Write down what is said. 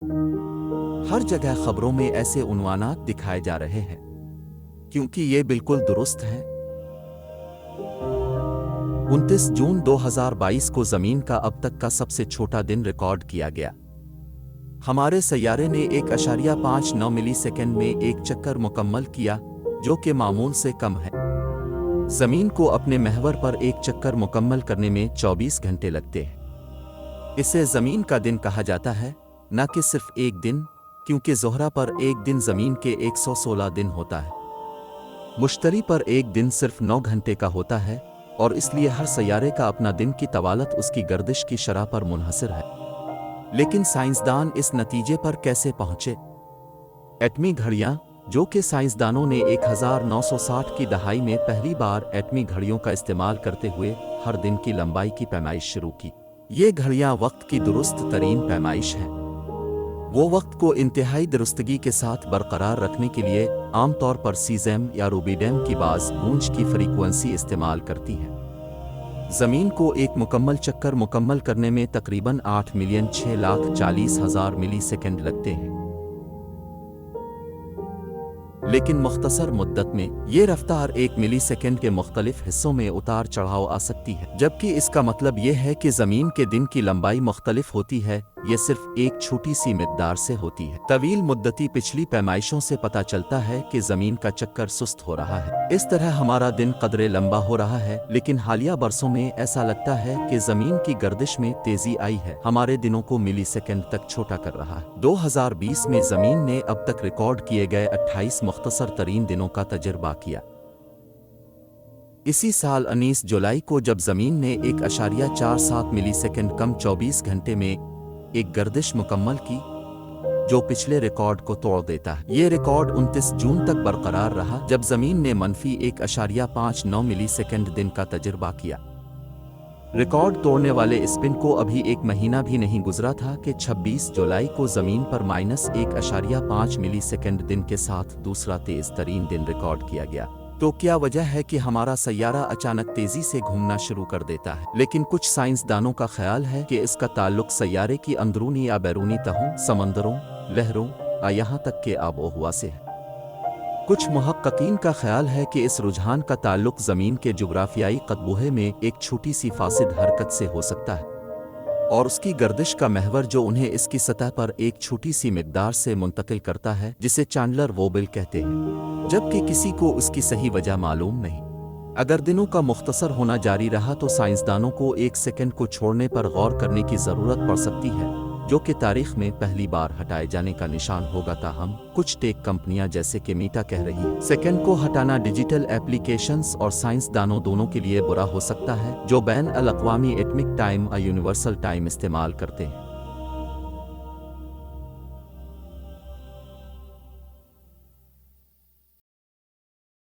हर जगह खबरों में ऐसे उन्वानात दिखाए जा रहे हैं क्योंकि ये बिल्कुल दुरुस्त है। 29 जून 2022 को जमीन का अब तक का सबसे छोटा दिन रिकॉर्ड किया गया। हमारे सैयारे ने 1.59 मिलीसेकंड में एक चक्कर मुकम्मल किया, जो कि मामूल से कम है। जमीन को अपने महवर पर एक चक्कर मुकम्मल करने में 24 घंटे लगते हैं। इसे जमीन का दिन कहा जाता है, न कि सिर्फ एक दिन, क्योंकि ज़ोहरा पर एक दिन जमीन के 116 दिन होता है। मुश्तरी पर एक दिन सिर्फ 9 घंटे का होता है, और इसलिए हर सैयारे का अपना दिन की तवालत उसकी गर्दिश की शरह पर मुनहसर है। लेकिन साइंसदान इस नतीजे पर कैसे पहुंचे? एटमी घड़ियां, जो कि साइंसदानों ने 1960 की दहाई में पहली बार एटमी घड़ियों का इस्तेमाल करते हुए हर दिन की लंबाई की पैमाइश शुरू की। ये घड़ियां वक्त की दुरुस्त तरीन पैमाइश हैं। वो वक्त को इंतहाई दुरुस्तगी के साथ बरकरार रखने के लिए आमतौर पर सीज़ेम या रूबीडेम की बाज़ गूंज की फ्रीक्वेंसी इस्तेमाल करती हैं। ज़मीन को एक मुकम्मल चक्कर मुकम्मल करने में तकरीबन 8,640,000 मिलीसेकंड लगते हैं। लेकिन मुख्तसर मुद्दत में ये रफ्तार 1 मिलीसेकंड के मुख्तलिफ हिस्सों में उतार चढ़ाव आ सकती है, जबकि इसका मतलब ये है कि ज़मीन के दिन की लंबाई मुख्तलिफ होती है। ये सिर्फ एक छोटी सी मिक़दार से होती है। तवील मुद्दती पिछली पैमाइशों से पता चलता है कि ज़मीन का चक्कर सुस्त हो रहा है। इस तरह हमारा दिन कदरे लंबा हो रहा है, लेकिन हालिया बरसों में ऐसा लगता है कि ज़मीन की गर्दिश में तेज़ी आई है, हमारे दिनों को मिलीसेकंड तक छोटा कर रहा है। 2020 में ज़मीन ने अब तक रिकॉर्ड किए गए 28 मुख्तसर तरीन दिनों का तजर्बा किया। इसी साल 19 जुलाई को जब ज़मीन ने 1.47 मिलीसेकंड कम 24 घंटे में एक गर्दिश मुकम्मल की, जो पिछले रिकॉर्ड को तोड़ देता है। ये रिकॉर्ड 29 जून तक बरकरार रहा, जब ज़मीन ने मनफी 1.59 मिलीसेकंड दिन का तजर्बा किया। रिकॉर्ड तोड़ने वाले स्पिन को अभी एक महीना भी नहीं गुजरा था कि 26 जुलाई को ज़मीन पर -1.5 मिलीसेकंड दिन के साथ दूसरा तेज़ तरीन दिन रिकॉर्ड किया गया। तो क्या वजह है कि हमारा सैयारा अचानक तेजी से घूमना शुरू कर देता है? लेकिन कुछ साइंसदानों का ख्याल है कि इसका ताल्लुक सैयारे की अंदरूनी या बैरूनी तहों, समंदरों, लहरों या यहाँ तक के आबो-हवा से है। कुछ मुहक्किकीन का ख्याल है कि इस रुझान का ताल्लुक ज़मीन के जुग्राफियाई कतबुहे में एक छोटी सी फासिद हरकत से हो सकता है, और उसकी गर्दिश का महवर जो उन्हें इसकी सतह पर एक छोटी सी मिक़दार से मुंतकिल करता है, जिसे चैंडलर वोबल कहते हैं, जबकि किसी को उसकी सही वजह मालूम नहीं। अगर दिनों का मुख्तसर होना जारी रहा तो साइंसदानों को 1 सेकंड को छोड़ने पर गौर करने की ज़रूरत पड़ सकती है, जो कि तारीख में पहली बार हटाए जाने का निशान होगा। ताहम कुछ टेक कंपनियां जैसे कि मीटा कह रही है, सेकंड को हटाना डिजिटल एप्लीकेशंस और साइंसदानों दोनों के लिए बुरा हो सकता है, जो बैन अल अक़वामी एटमिक टाइम या यूनिवर्सल टाइम इस्तेमाल करते हैं।